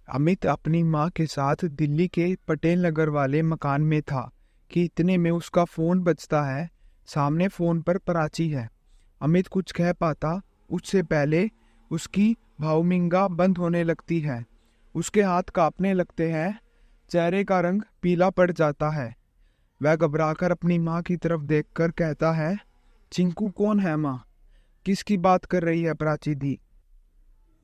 अमित अपनी माँ के साथ दिल्ली के पटेल नगर वाले मकान में था कि इतने में उसका फोन बजता है। सामने फोन पर प्राची है। अमित कुछ कह पाता उससे पहले उसकी भावमिंगा बंद होने लगती है। उसके हाथ कांपने लगते हैं, चेहरे का रंग पीला पड़ जाता है। वह घबराकर अपनी माँ की तरफ देखकर कहता है, चिंकू कौन है माँ? किसकी बात कर रही है प्राची दी?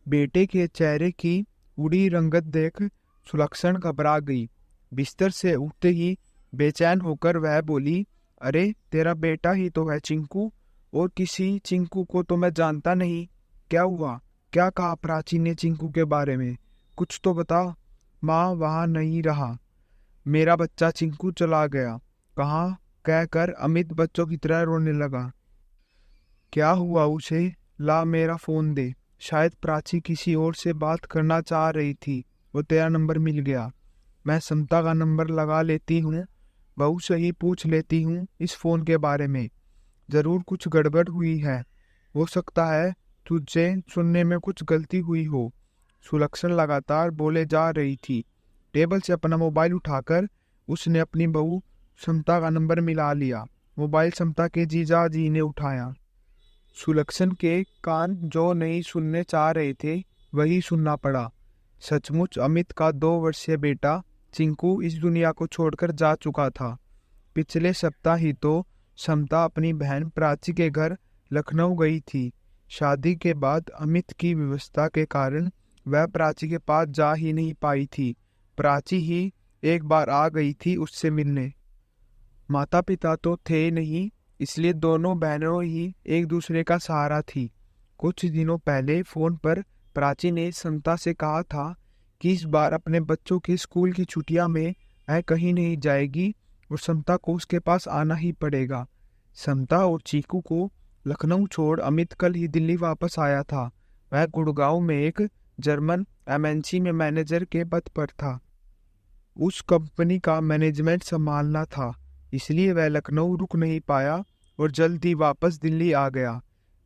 बेटे के चेहरे की उड़ी रंगत देख सुलक्षण घबरा गई। बिस्तर से उठते ही बेचैन होकर वह बोली, अरे तेरा बेटा ही तो है चिंकू, और किसी चिंकू को तो मैं जानता नहीं। क्या हुआ? क्या कहा प्राची ने चिंकू के बारे में? कुछ तो बता। माँ वहां नहीं रहा, मेरा बच्चा चिंकू चला गया। कहाँ? कहकर अमित बच्चों की तरह रोने लगा। क्या हुआ उसे? ला मेरा फोन दे। शायद प्राची किसी और से बात करना चाह रही थी, वो तेरा नंबर मिल गया। मैं समता का नंबर लगा लेती हूँ, बहू से ही पूछ लेती हूँ इस फोन के बारे में। जरूर कुछ गड़बड़ हुई है, हो सकता है तुझे सुनने में कुछ गलती हुई हो। सुलक्षण लगातार बोले जा रही थी। टेबल से अपना मोबाइल उठाकर उसने अपनी बहू समता का नंबर मिला लिया। मोबाइल समता के जीजा जी ने उठाया। सुलक्षण के कान जो नहीं सुनने चाह रहे थे वही सुनना पड़ा। सचमुच अमित का 2 वर्षीय बेटा चिंकू इस दुनिया को छोड़कर जा चुका था। पिछले सप्ताह ही तो समता अपनी बहन प्राची के घर लखनऊ गई थी। शादी के बाद अमित की व्यवस्था के कारण वह प्राची के पास जा ही नहीं पाई थी। प्राची ही एक बार आ गई थी उससे मिलने। माता पिता तो थे नहीं, इसलिए दोनों बहनों ही एक दूसरे का सहारा थी। कुछ दिनों पहले फोन पर प्राची ने समता से कहा था कि इस बार अपने बच्चों की स्कूल की छुट्टियां में वह कहीं नहीं जाएगी और समता को उसके पास आना ही पड़ेगा। समता और चीकू को लखनऊ छोड़ अमित कल ही दिल्ली वापस आया था। वह गुड़गांव में एक जर्मन एमएनसी में मैनेजर के पद पर था। उस कंपनी का मैनेजमेंट संभालना था, इसलिए वह लखनऊ रुक नहीं पाया और जल्द ही वापस दिल्ली आ गया।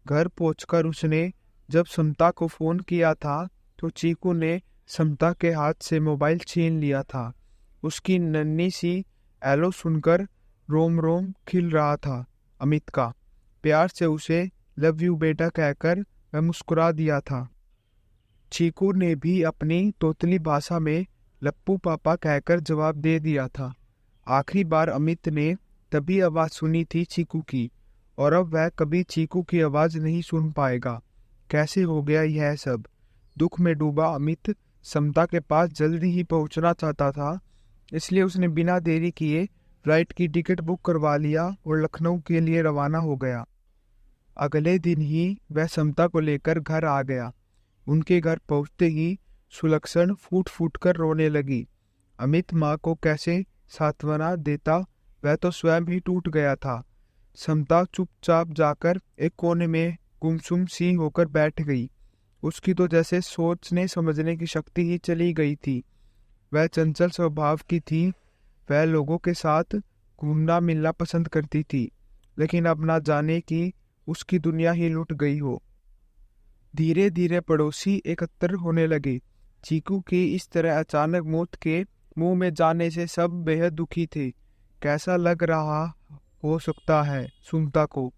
घर पहुंचकर उसने जब समता को फोन किया था तो चीकू ने समता के हाथ से मोबाइल छीन लिया था। उसकी नन्ही सी एलो सुनकर रोम रोम खिल रहा था। अमित का प्यार से उसे लव यू बेटा कहकर वह मुस्कुरा दिया था। चीकू ने भी अपनी तोतली भाषा में लप्पू पापा कहकर जवाब दे दिया था। आखिरी बार अमित ने तभी आवाज सुनी थी चीकू की, और अब वह कभी चीकू की आवाज नहीं सुन पाएगा। कैसे हो गया यह सब? दुख में डूबा अमित समता के पास जल्दी ही पहुंचना चाहता था, इसलिए उसने बिना देरी किए फ्लाइट की टिकट बुक करवा लिया और लखनऊ के लिए रवाना हो गया। अगले दिन ही वह समता को लेकर घर आ गया। उनके घर पहुंचते ही सुलक्षण फूट फूट कर रोने लगी। अमित माँ को कैसे सांत्वना देता, वह तो स्वयं ही टूट गया था। समता चुपचाप जाकर एक कोने में गुमसुम सी होकर बैठ गई। उसकी तो जैसे सोचने समझने की शक्ति ही चली गई थी। वह चंचल स्वभाव की थी। वह लोगों के साथ घूमना मिलना पसंद करती थी, लेकिन अब ना जाने की उसकी दुनिया ही लुट गई हो। धीरे धीरे पड़ोसी एकत्र होने लगे। चीकू की इस तरह अचानक मौत के मुंह में जाने से सब बेहद दुखी थे। कैसा लग रहा हो सकता है सुमता को?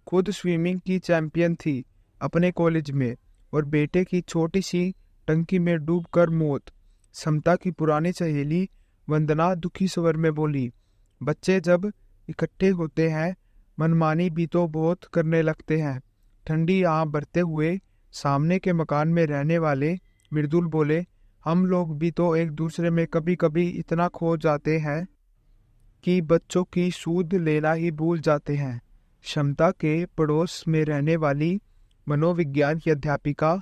खुद स्विमिंग की चैंपियन थी अपने कॉलेज में, और बेटे की छोटी सी टंकी में डूबकर मौत। समता की पुरानी सहेली वंदना दुखी स्वर में बोली, बच्चे जब इकट्ठे होते हैं मनमानी भी तो बहुत करने लगते हैं। ठंडी आह भरते हुए सामने के मकान में रहने वाले मृदुल बोले, हम लोग भी तो एक दूसरे में कभी कभी इतना खो जाते हैं कि बच्चों की सूद लेना ही भूल जाते हैं। क्षमता के पड़ोस में रहने वाली मनोविज्ञान की अध्यापिका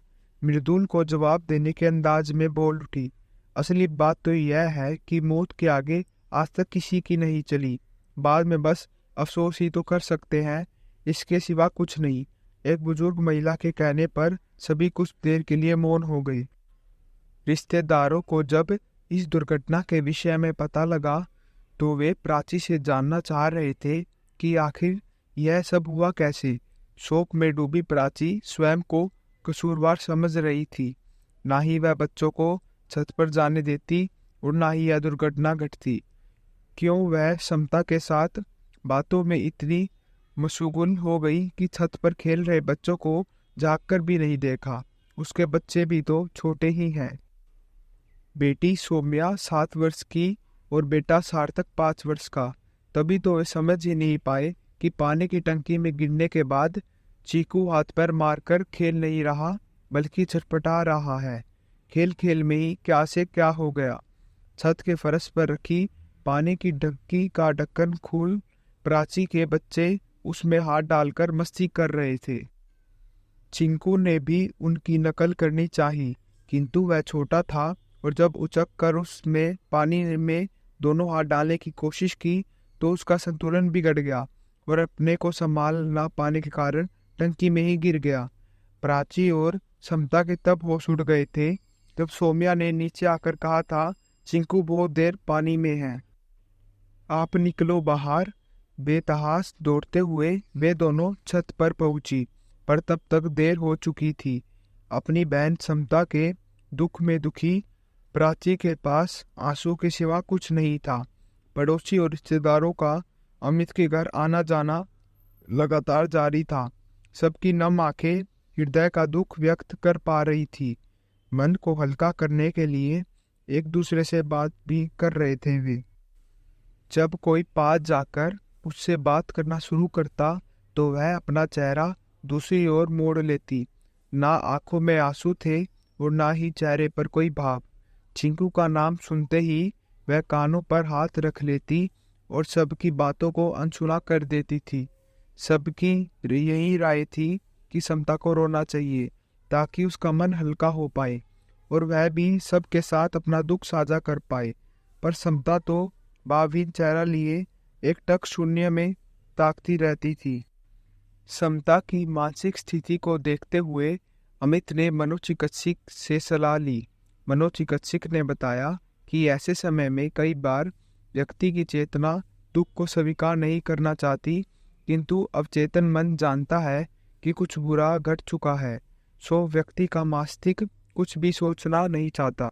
मृदुल को जवाब देने के अंदाज में बोल उठी, असली बात तो यह है कि मौत के आगे आज तक किसी की नहीं चली। बाद में बस अफसोस ही तो कर सकते हैं, इसके सिवा कुछ नहीं। एक बुजुर्ग महिला के कहने पर सभी कुछ देर के लिए मौन हो गए। रिश्तेदारों को जब इस दुर्घटना के विषय में पता लगा तो वे प्राची से जानना चाह रहे थे कि आखिर यह सब हुआ कैसे। शोक में डूबी प्राची स्वयं को कसूरवार समझ रही थी। ना ही वह बच्चों को छत पर जाने देती और ना ही यह दुर्घटना घटती। क्यों वह समता के साथ बातों में इतनी मशगूल हो गई कि छत पर खेल रहे बच्चों को झांक भी नहीं देखा। उसके बच्चे भी तो छोटे ही हैं। बेटी सौम्या 7 वर्ष की और बेटा सार्थक 5 वर्ष का। तभी तो वे समझ ही नहीं पाए कि पानी की टंकी में गिरने के बाद चीकू हाथ पैर मारकर खेल नहीं रहा बल्कि छटपटा रहा है। खेल खेल में ही क्या से क्या हो गया। छत के फर्श पर रखी पानी की टंकी का ढक्कन खोल प्राची के बच्चे उसमें हाथ डालकर मस्ती कर रहे थे। चिंकू ने भी उनकी नकल करनी चाहिए, किंतु वह छोटा था और जब उचक कर उसमें पानी में दोनों हाथ डालने की कोशिश की तो उसका संतुलन बिगड़ गया और अपने को संभाल ना पाने के कारण टंकी में ही गिर गया। प्राची और समता के तब होश उड़ गए थे जब सौम्या ने नीचे आकर कहा था, चिंकू बहुत देर पानी में है, आप निकलो बाहर। बेतहास दौड़ते हुए वे दोनों छत पर पहुंची, पर तब तक देर हो चुकी थी। अपनी बहन समता के दुख में दुखी प्राची के पास आंसू के सिवा कुछ नहीं था। पड़ोसी और रिश्तेदारों का अमित के घर आना जाना लगातार जारी था। सबकी नम आंखें हृदय का दुख व्यक्त कर पा रही थी। मन को हल्का करने के लिए एक दूसरे से बात भी कर रहे थे वे। जब कोई पास जाकर उससे बात करना शुरू करता तो वह अपना चेहरा दूसरी ओर मोड़ लेती। ना आंखों में आंसू थे और ना ही चेहरे पर कोई भाव। चिंकू का नाम सुनते ही वह कानों पर हाथ रख लेती और सबकी बातों को अनसुना कर देती थी। सबकी यही राय थी कि समता को रोना चाहिए ताकि उसका मन हल्का हो पाए और वह भी सबके साथ अपना दुख साझा कर पाए। पर समता तो भावहीन चेहरा लिए एक टक शून्य में ताकती रहती थी। समता की मानसिक स्थिति को देखते हुए अमित ने मनोचिकित्सक से सलाह ली। मनोचिकित्सक ने बताया कि ऐसे समय में कई बार व्यक्ति की चेतना दुख को स्वीकार नहीं करना चाहती, किंतु अवचेतन मन जानता है कि कुछ बुरा घट चुका है, सो व्यक्ति का मस्तिष्क कुछ भी सोचना नहीं चाहता।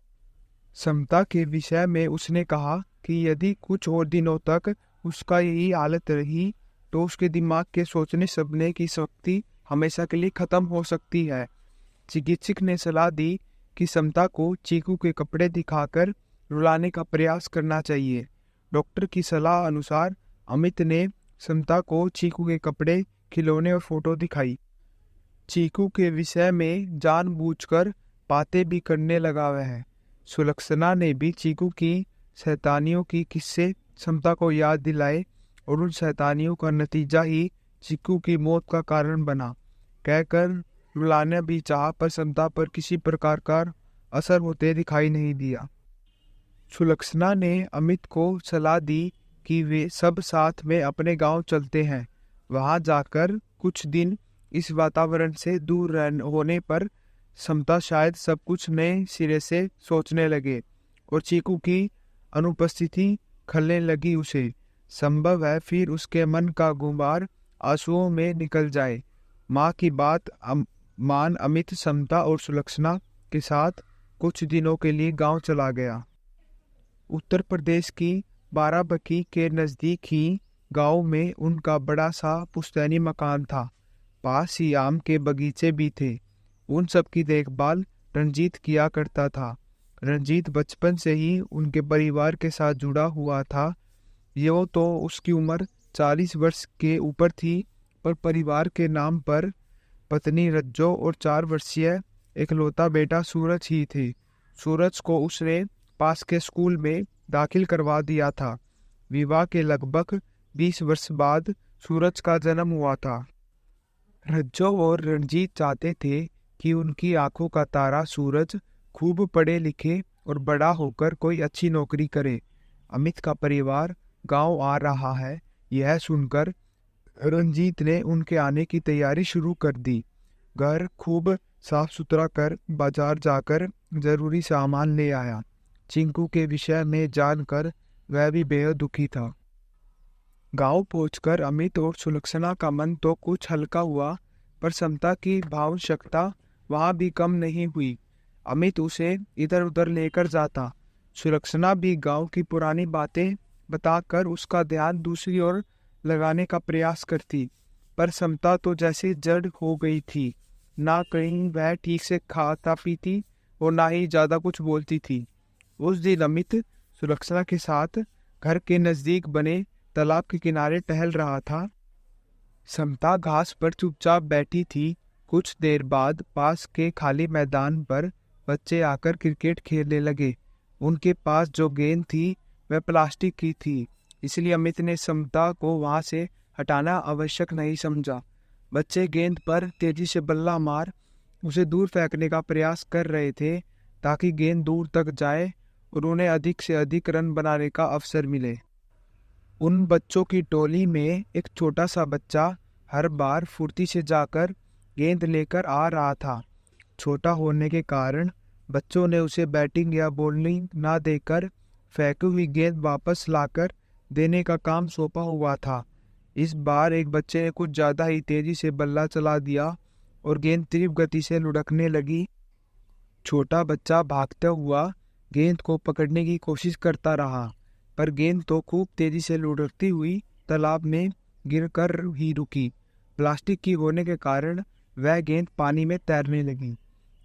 समता के विषय में उसने कहा कि यदि कुछ और दिनों तक उसका यही हालत रही तो उसके दिमाग के सोचने समझने की शक्ति हमेशा के लिए खत्म हो सकती है। चिकित्सक ने सलाह दी कि समता को चीकू के कपड़े दिखाकर रुलाने का प्रयास करना चाहिए। डॉक्टर की सलाह अनुसार अमित ने समता को चीकू के कपड़े, खिलौने और फोटो दिखाई। चीकू के विषय में जानबूझकर बातें भी करने लगा वह। सुलक्षणा ने भी चीकू की शैतानियों की किस्से समता को याद दिलाए और उन शैतानियों का नतीजा ही चीकू की मौत का कारण बना। कहकर रुलाना भी चाहा पर समता पर किसी प्रकार का असर होते दिखाई नहीं दिया। सुलक्षणा ने अमित को सलाह दी कि वे सब साथ में अपने गांव चलते हैं। वहां जाकर कुछ दिन इस वातावरण से दूर होने पर समता शायद सब कुछ नए सिरे से सोचने लगे और चीकू की अनुपस्थिति खलने लगी उसे। संभव है फिर उसके मन का गुबार आंसुओं में निकल जाए। माँ की बात मान अमित समता और सुलक्षणा के साथ कुछ दिनों के लिए गांव चला गया। उत्तर प्रदेश की बाराबंकी के नज़दीक ही गांव में उनका बड़ा सा पुश्तैनी मकान था। पास ही आम के बगीचे भी थे। उन सब की देखभाल रंजीत किया करता था। रंजीत बचपन से ही उनके परिवार के साथ जुड़ा हुआ था। यो तो उसकी उम्र 40 वर्ष के ऊपर थी, पर परिवार के नाम पर पत्नी रज्जो और 4 वर्षीय इकलौता बेटा सूरज ही थे। सूरज को उसने पास के स्कूल में दाखिल करवा दिया था। विवाह के लगभग 20 वर्ष बाद सूरज का जन्म हुआ था। रज्जो और रंजीत चाहते थे कि उनकी आंखों का तारा सूरज खूब पढ़े लिखे और बड़ा होकर कोई अच्छी नौकरी करे। अमित का परिवार गांव आ रहा है, यह सुनकर रंजीत ने उनके आने की तैयारी शुरू कर दी। घर खूब साफ सुथरा कर बाजार जाकर जरूरी सामान ले आया। चिंकू के विषय में जानकर वह भी बेहद दुखी था। गांव पहुंचकर अमित और सुलक्षणा का मन तो कुछ हल्का हुआ, पर समता की भावनाशक्ता वहां भी कम नहीं हुई। अमित उसे इधर उधर लेकर जाता। सुलक्षणा भी गांव की पुरानी बातें बताकर उसका ध्यान दूसरी ओर लगाने का प्रयास करती, पर समता तो जैसे जड़ हो गई थी। ना कहीं वह ठीक से खाता पीती और ना ही ज्यादा कुछ बोलती थी। उस दिन अमित सुलक्षणा के साथ घर के नजदीक बने तालाब के किनारे टहल रहा था। समता घास पर चुपचाप बैठी थी। कुछ देर बाद पास के खाली मैदान पर बच्चे आकर क्रिकेट खेलने लगे। उनके पास जो गेंद थी वह प्लास्टिक की थी, इसलिए अमित ने समता को वहां से हटाना आवश्यक नहीं समझा। बच्चे गेंद पर तेजी से बल्ला मार उसे दूर फेंकने का प्रयास कर रहे थे, ताकि गेंद दूर तक जाए और उन्हें अधिक से अधिक रन बनाने का अवसर मिले। उन बच्चों की टोली में एक छोटा सा बच्चा हर बार फुर्ती से जाकर गेंद लेकर आ रहा था। छोटा होने के कारण बच्चों ने उसे बैटिंग या बॉलिंग ना देकर फेंकी हुई गेंद वापस लाकर देने का काम सौंपा हुआ था। इस बार एक बच्चे ने कुछ ज्यादा ही तेजी से बल्ला चला दिया और गेंद तीव्र गति से लुढ़कने लगी। छोटा बच्चा भागता हुआ गेंद को पकड़ने की कोशिश करता रहा, पर गेंद तो खूब तेजी से लुढ़कती हुई तालाब में गिरकर ही रुकी। प्लास्टिक की होने के कारण वह गेंद पानी में तैरने लगी।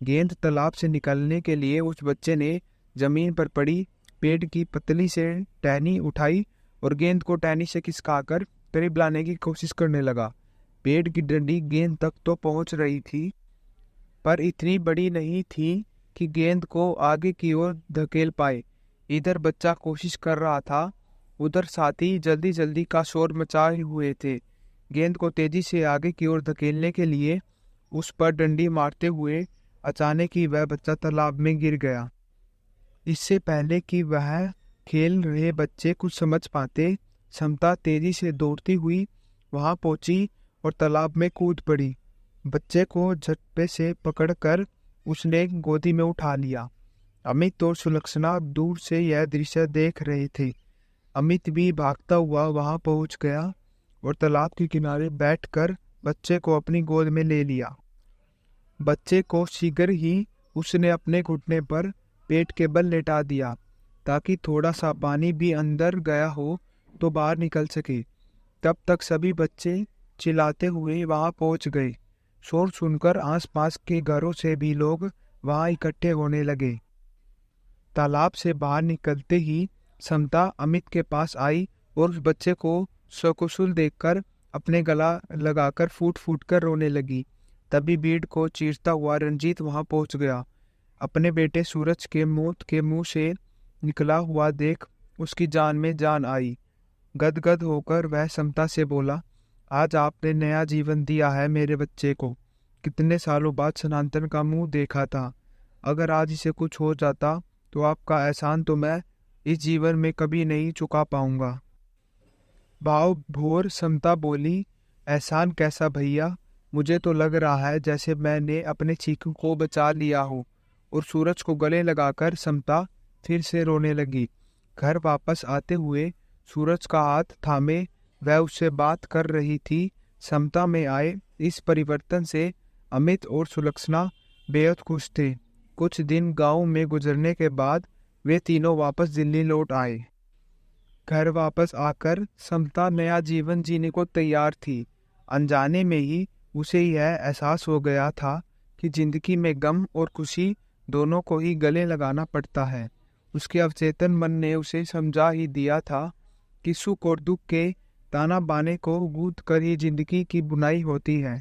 गेंद तालाब से निकलने के लिए उस बच्चे ने जमीन पर पड़ी पेड़ की पतली से टहनी उठाई और गेंद को टहनी से खिसकाकर करीब लाने की कोशिश करने लगा। पेड़ की डंडी गेंद तक तो पहुंच रही थी, पर इतनी बड़ी नहीं थी कि गेंद को आगे की ओर धकेल पाए। इधर बच्चा कोशिश कर रहा था, उधर साथी जल्दी जल्दी का शोर मचाए हुए थे। गेंद को तेजी से आगे की ओर धकेलने के लिए उस पर डंडी मारते हुए अचानक ही वह बच्चा तालाब में गिर गया। इससे पहले कि वह खेल रहे बच्चे कुछ समझ पाते, समता तेजी से दौड़ती हुई वहां पहुंची और तालाब में कूद पड़ी। बच्चे को झटपे से पकड़कर उसने गोदी में उठा लिया। अमित और सुलक्षणा दूर से यह दृश्य देख रहे थे। अमित भी भागता हुआ वहां पहुंच गया और तालाब के किनारे बैठकर बच्चे को अपनी गोद में ले लिया। बच्चे को शीघ्र ही उसने अपने घुटने पर पेट के बल लेटा दिया, ताकि थोड़ा सा पानी भी अंदर गया हो तो बाहर निकल सके। तब तक सभी बच्चे चिल्लाते हुए वहां पहुंच गए। शोर सुनकर आसपास के घरों से भी लोग वहां इकट्ठे होने लगे। तालाब से बाहर निकलते ही समता अमित के पास आई और उस बच्चे को सकुशल देखकर अपने गला लगाकर फूट फूट कर रोने लगी। तभी भीड़ को चीरता हुआ रंजीत वहां पहुंच गया। अपने बेटे सूरज के मौत के मुंह से निकला हुआ देख उसकी जान में जान आई। गदगद होकर वह समता से बोला, आज आपने नया जीवन दिया है मेरे बच्चे को। कितने सालों बाद सनातन का मुंह देखा था। अगर आज इसे कुछ हो जाता तो आपका एहसान तो मैं इस जीवन में कभी नहीं चुका पाऊंगा। भाव भोर समता बोली, एहसान कैसा भैया? मुझे तो लग रहा है जैसे मैंने अपने चीकू को बचा लिया हो। और सूरज को गले लगाकर समता फिर से रोने लगी। घर वापस आते हुए सूरज का हाथ थामे वह उससे बात कर रही थी। समता में आए इस परिवर्तन से अमित और सुलक्षणा बेहद खुश थे। कुछ दिन गांव में गुजरने के बाद वे तीनों वापस दिल्ली लौट आए। घर वापस आकर समता नया जीवन जीने को तैयार थी। अनजाने में ही उसे यह एहसास हो गया था कि जिंदगी में गम और खुशी दोनों को ही गले लगाना पड़ता है। उसके अवचेतन मन ने उसे समझा ही दिया था कि सुख और दुख के ताना बाने को गूंथ कर ही जिंदगी की बुनाई होती है।